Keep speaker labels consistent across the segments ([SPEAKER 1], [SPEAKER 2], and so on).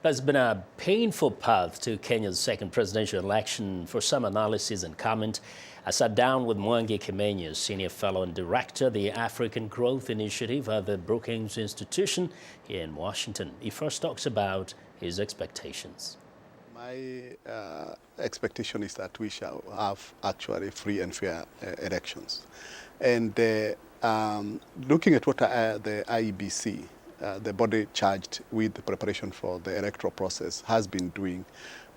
[SPEAKER 1] It's been a painful path to Kenya's second presidential election. For some analysis and comment, I sat down with Mwangi Kimenyi, a senior fellow and director, the African Growth Initiative at the Brookings Institution here in Washington. He first talks about his expectations.
[SPEAKER 2] My expectation is that we shall have actually free and fair elections. And looking at what the IEBC, the body charged with the preparation for the electoral process, has been doing,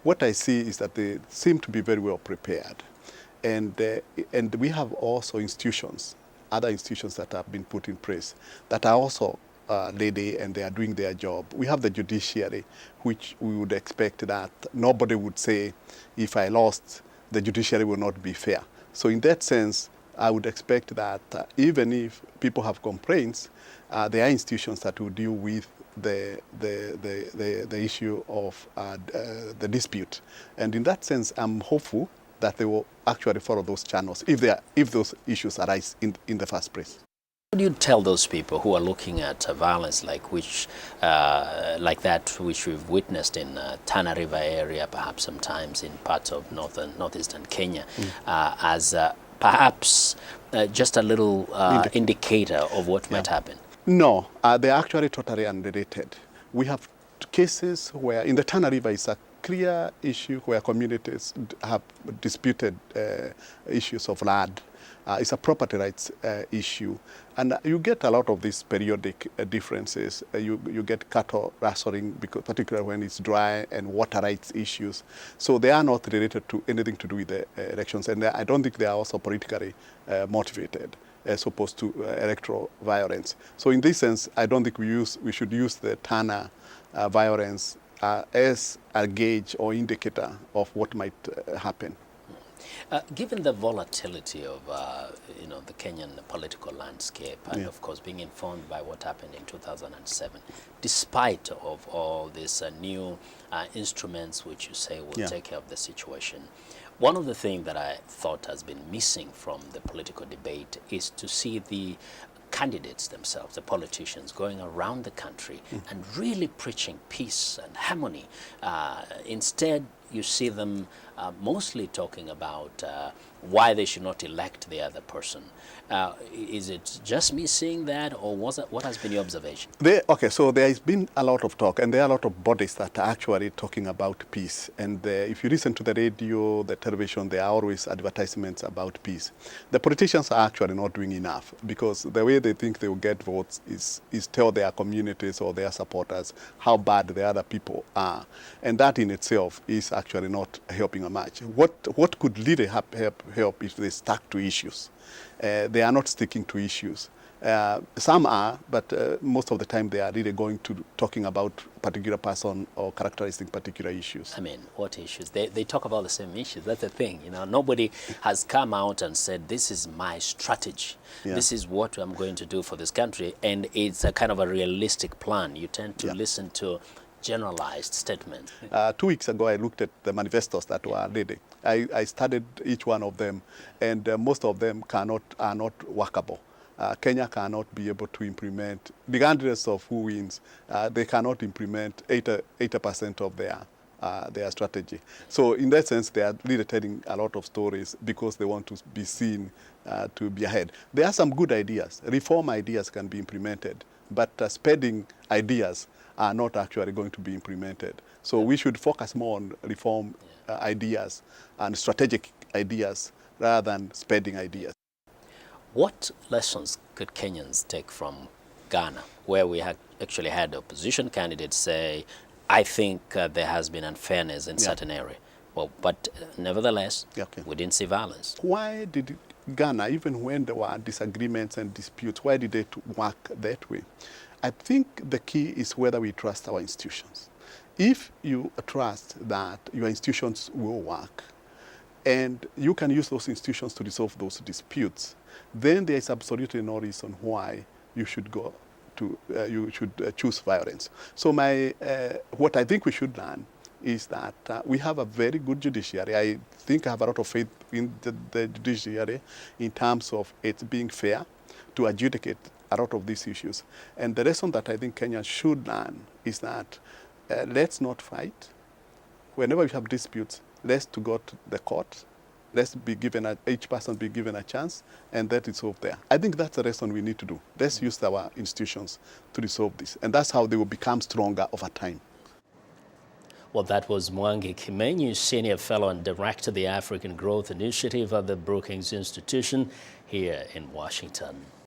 [SPEAKER 2] what I see is that they seem to be very well prepared. And we have also institutions, other institutions that have been put in place that are also ready and they are doing their job. We have the judiciary, which we would expect that nobody would say, if I lost, the judiciary will not be fair. So in that sense, I would expect that even if people have complaints, there are institutions that will deal with the issue of the dispute. And in that sense, I'm hopeful that they will actually follow those channels if those issues arise in the first place.
[SPEAKER 1] What do you tell those people who are looking at violence like that which we've witnessed in Tana River area, perhaps sometimes in parts of northeastern Kenya, as perhaps just a little indicator of what might happen?
[SPEAKER 2] No, they're actually totally unrelated. We have cases where in the Tana River is a clear issue where communities have disputed issues of land. It's a property rights issue. And you get a lot of these periodic differences. You get cattle rustling, because particularly when it's dry, and water rights issues. So they are not related to anything to do with the elections. And I don't think they are also politically motivated as opposed to electoral violence. So in this sense, I don't think we should use the Tana violence as a gauge or indicator of what might happen.
[SPEAKER 1] Given the volatility of the Kenyan political landscape, and of course being informed by what happened in 2007, despite of all these new instruments which you say will take care of the situation, one of the things that I thought has been missing from the political debate is to see the candidates themselves, the politicians, going around the country and really preaching peace and harmony. Instead, you see them mostly talking about why they should not elect the other person. Is it just me seeing that, or what has been your observation?
[SPEAKER 2] Okay, so there has been a lot of talk, and there are a lot of bodies that are actually talking about peace. And if you listen to the radio, the television, there are always advertisements about peace. The politicians are actually not doing enough, because the way they think they will get votes is tell their communities or their supporters how bad the other people are. And that in itself is actually not helping much. What could really help if they stuck to issues? They are not sticking to issues. Some are, but most of the time they are really going to talking about particular person or characterizing particular issues.
[SPEAKER 1] I mean, what issues? They talk about the same issues. That's the thing. Nobody has come out and said, this is my strategy. This is what I'm going to do for this country. And it's a kind of a realistic plan. You tend to listen to generalized statement.
[SPEAKER 2] 2 weeks ago, I looked at the manifestos that were ready. I studied each one of them, and most of them are not workable. Kenya cannot be able to implement, regardless of who wins, they cannot implement 80% of their strategy. So in that sense, they are really telling a lot of stories because they want to be seen to be ahead. There are some good ideas. Reform ideas can be implemented, but spending ideas are not actually going to be implemented. So we should focus more on reform ideas and strategic ideas rather than spending ideas.
[SPEAKER 1] What lessons could Kenyans take from Ghana, where we actually had opposition candidates say, I think there has been unfairness in certain area. Well, but nevertheless, we didn't see violence.
[SPEAKER 2] Why did Ghana, even when there were disagreements and disputes, why did it work that way? I think the key is whether we trust our institutions. If you trust that your institutions will work, and you can use those institutions to resolve those disputes, then there is absolutely no reason why you should go to choose violence. So what I think we should learn is that we have a very good judiciary. I think I have a lot of faith in the judiciary in terms of it being fair to adjudicate a lot of these issues. And the lesson that I think Kenya should learn is that let's not fight. Whenever we have disputes, let's to go to the court. Let's be given each person be given a chance, and that is solved there. I think that's the lesson we need to do. Let's use our institutions to resolve this, and that's how they will become stronger over time.
[SPEAKER 1] Well, that was Mwangi Kimenyi, Senior Fellow and Director of the African Growth Initiative at the Brookings Institution here in Washington.